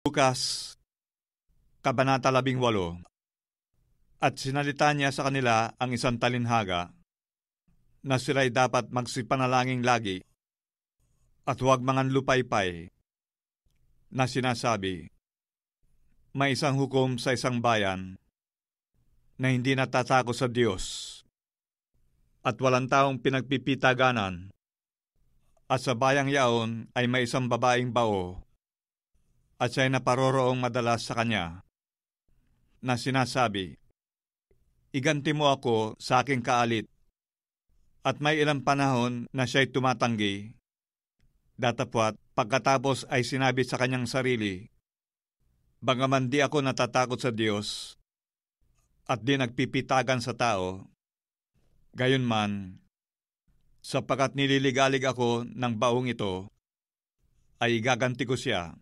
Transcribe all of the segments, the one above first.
Lukas, Kabanata 18. At sinalita niya sa kanila ang isang talinhaga, na sila'y dapat magsipanalangin lagi, at huwag manganlupaypay, na sinasabi, may isang hukom sa isang bayan, na hindi natatakot sa Diyos, at walang taong pinagpipitaganan, at sa bayang yaon ay may isang babaeng bao, at siya'y naparoroong madalas sa kanya, na sinasabi, iganti mo ako sa aking kaalit. At may ilang panahon na siya'y tumatanggi. Datapwat, pagkatapos ay sinabi sa kanyang sarili, bagaman di ako natatakot sa Diyos, at di nagpipitagan sa tao, gayunman, sapagkat nililigalig ako ng baong ito, ay igaganti ko siya.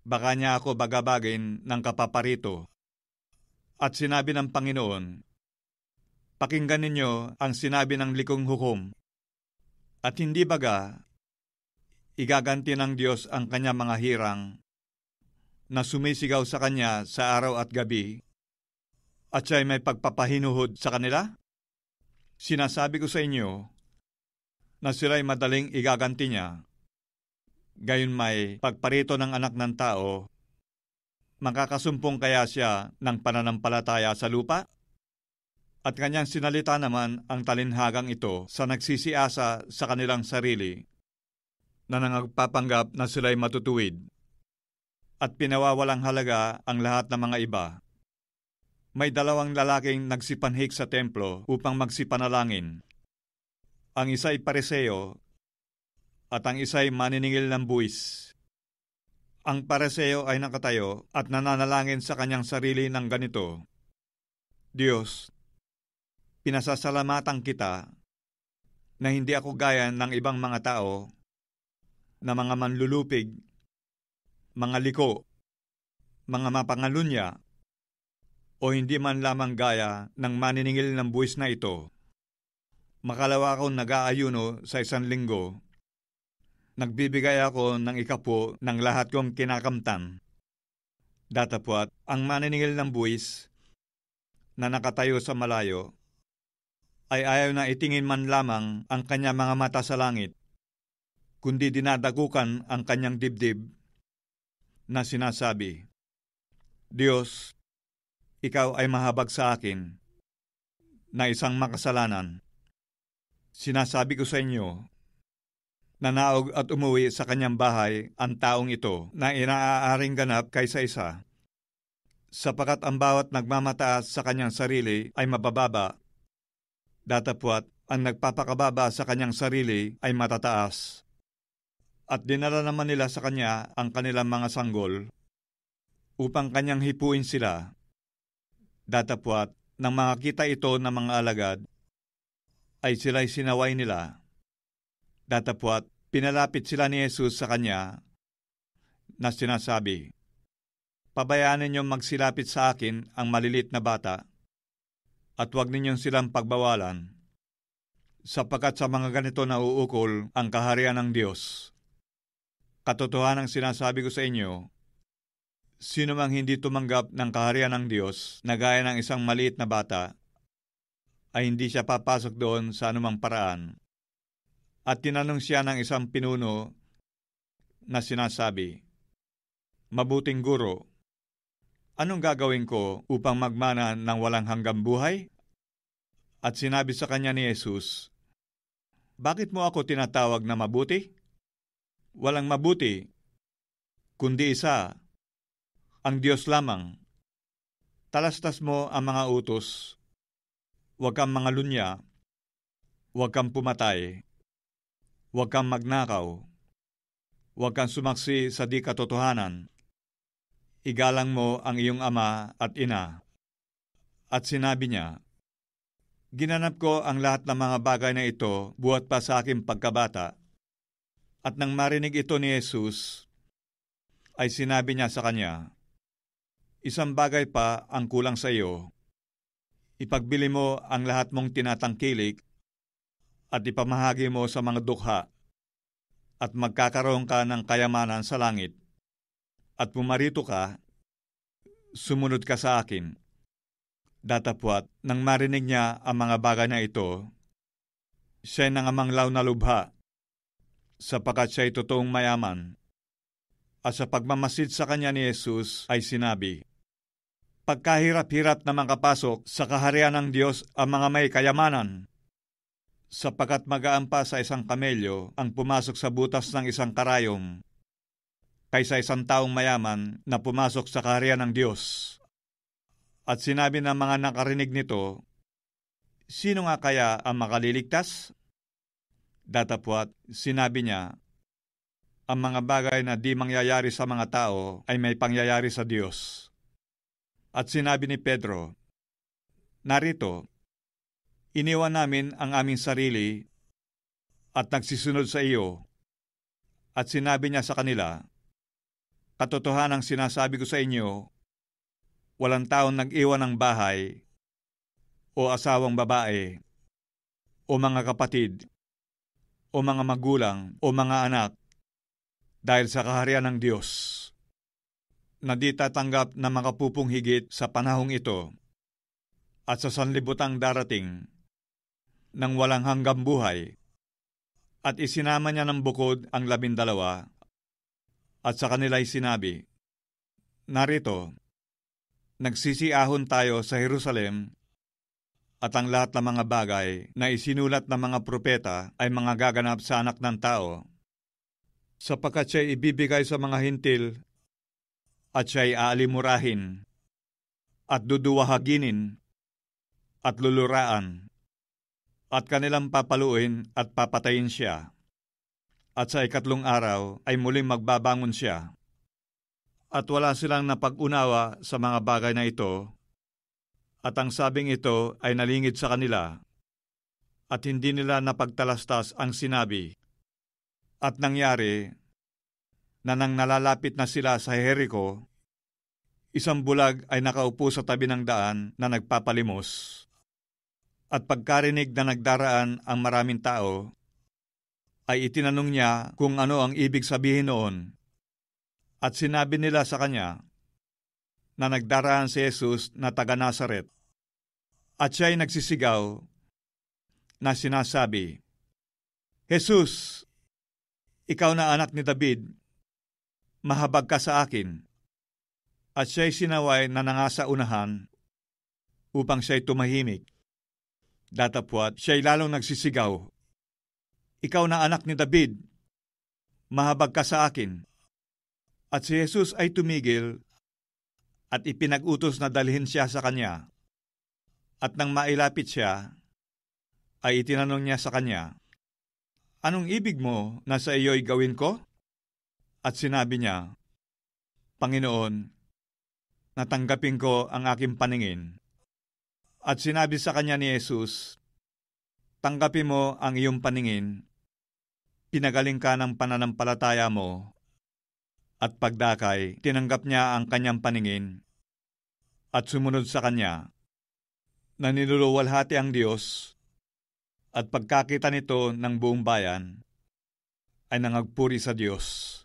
Baka niya ako bagabagin ng kapaparito. At sinabi ng Panginoon, pakinggan ninyo ang sinabi ng likong hukom. At hindi baga, igaganti ng Diyos ang kanya mga hirang na sumisigaw sa kanya sa araw at gabi, at siya'y may pagpapahinuhod sa kanila? Sinasabi ko sa inyo na sila'y madaling igaganti niya. Gayon may pagparito ng anak ng tao, makakasumpong kaya siya ng pananampalataya sa lupa? At kanyang sinalita naman ang talinhagang ito sa nagsisiasa sa kanilang sarili, na nangagpapanggap na sila'y matutuwid, at pinawawalang halaga ang lahat ng mga iba. May dalawang lalaking nagsipanhik sa templo upang magsipanalangin. Ang isa'y pariseo, at ang isa'y maniningil ng buwis. Ang pariseo ay nakatayo at nananalangin sa kanyang sarili ng ganito, Diyos, pinasasalamatan kita na hindi ako gaya ng ibang mga tao na mga manlulupig, mga liko, mga mapangalunya, o hindi man lamang gaya ng maniningil ng buwis na ito. Makalawa akong nag-aayuno sa isang linggo. Nagbibigay ako ng ikapo ng lahat kong kinakamtan. Datapwat, ang maniningil ng buwis na nakatayo sa malayo ay ayaw na itingin man lamang ang kanyang mga mata sa langit, kundi dinadagukan ang kanyang dibdib na sinasabi, Diyos, ikaw ay mahabag sa akin na isang makasalanan. Sinasabi ko sa inyo, nanaog at umuwi sa kanyang bahay ang taong ito na inaaaring ganap kaysa isa, sapagkat ang bawat nagmamataas sa kanyang sarili ay mabababa, datapwat ang nagpapakababa sa kanyang sarili ay matataas. At dinala naman nila sa kanya ang kanilang mga sanggol upang kanyang hipuin sila, datapwat nang makakita ito ng mga alagad, ay sila'y sinaway nila. Datapwat, pinalapit sila ni Jesus sa kanya na sinasabi, pabayaan ninyong magsilapit sa akin ang malilit na bata at huwag ninyong silang pagbawalan, sapagkat sa mga ganito nauukol ang kaharian ng Diyos. Katotohanang sinasabi ko sa inyo, sino mang hindi tumanggap ng kaharian ng Diyos na gaya ng isang maliit na bata, ay hindi siya papasok doon sa anumang paraan. At tinanong siya ng isang pinuno na sinasabi, mabuting guro, anong gagawin ko upang magmana ng walang hanggang buhay? At sinabi sa kanya ni Jesus, bakit mo ako tinatawag na mabuti? Walang mabuti, kundi isa, ang Diyos lamang. Talastas mo ang mga utos, huwag kang mangalunya, huwag kang pumatay, huwag kang magnakaw, huwag kang sumaksi sa di katotohanan, igalang mo ang iyong ama at ina. At sinabi niya, ginanap ko ang lahat ng mga bagay na ito buhat pa sa aking pagkabata. At nang marinig ito ni Jesus, ay sinabi niya sa kanya, isang bagay pa ang kulang sa iyo. Ipagbili mo ang lahat mong tinatangkilik at ipamahagi mo sa mga dukha, at magkakaroon ka ng kayamanan sa langit. at pumarito ka, sumunod ka sa akin. Datapwat, nang marinig niya ang mga bagay na ito, siya'y nangamanglaw na lubha, sapagkat siya'y totoong mayaman. At sa pagmamasid sa kanya ni Jesus ay sinabi, pagkahirap-hirap na makapasok sa kaharian ng Diyos ang mga may kayamanan, sapagkat magaan pa sa isang kamelyo ang pumasok sa butas ng isang karayom, kaysa isang taong mayaman na pumasok sa kaharian ng Diyos. At sinabi ng mga nakarinig nito, sino nga kaya ang makaliligtas? Datapwat, sinabi niya, ang mga bagay na di mangyayari sa mga tao ay may pangyayari sa Diyos. At sinabi ni Pedro, narito, iniwan namin ang aming sarili at nagsisunod sa iyo. At sinabi niya sa kanila, katotohanang sinasabi ko sa inyo, walang taong nag-iwan ng bahay, o asawang babae, o mga kapatid, o mga magulang, o mga anak, dahil sa kaharian ng Diyos, na di tatanggap na makapupong higit sa panahong ito, at sa sanlibutang darating, ng walang hanggang buhay. At isinama niya ng bukod ang 12, at sa kanila'y sinabi, narito, nagsisiahon tayo sa Jerusalem, at ang lahat ng mga bagay na isinulat ng mga propeta ay mga gaganap sa anak ng tao, sapagkat siya'y ibibigay sa mga hintil, at siya'y aalimurahin, at duduwahaginin, at luluraan, at kanilang papaluin at papatayin siya. At sa 3 araw ay muling magbabangon siya. At wala silang napag-unawa sa mga bagay na ito, at ang sabing ito ay nalingid sa kanila, at hindi nila napagtalastas ang sinabi. At nangyari, na nang nalalapit na sila sa Jericho, isang bulag ay nakaupo sa tabi ng daan na nagpapalimos. At pagkarinig na nagdaraan ang maraming tao, ay itinanong niya kung ano ang ibig sabihin noon. At sinabi nila sa kanya na nagdaraan si Jesus na taga Nazaret. At siya'y nagsisigaw na sinasabi, Jesus, ikaw na anak ni David, mahabag ka sa akin. At siya'y sinaway na nangasa unahan upang siya'y tumahimik. Datapwat, siya'y lalong nagsisigaw, ikaw na anak ni David, mahabag ka sa akin. At si Jesus ay tumigil at ipinag-utos na dalhin siya sa kanya. At nang mailapit siya, ay itinanong niya sa kanya, anong ibig mo na sa iyo'y gawin ko? At sinabi niya, Panginoon, natanggapin ko ang aking paningin. At sinabi sa kanya ni Jesus, tanggapin mo ang iyong paningin, pinagaling ka ng pananampalataya mo. At pagdakay, tinanggap niya ang kanyang paningin at sumunod sa kanya, na niluluwalhati ang Diyos, at pagkakita nito ng buong bayan, ay nangagpuri sa Diyos.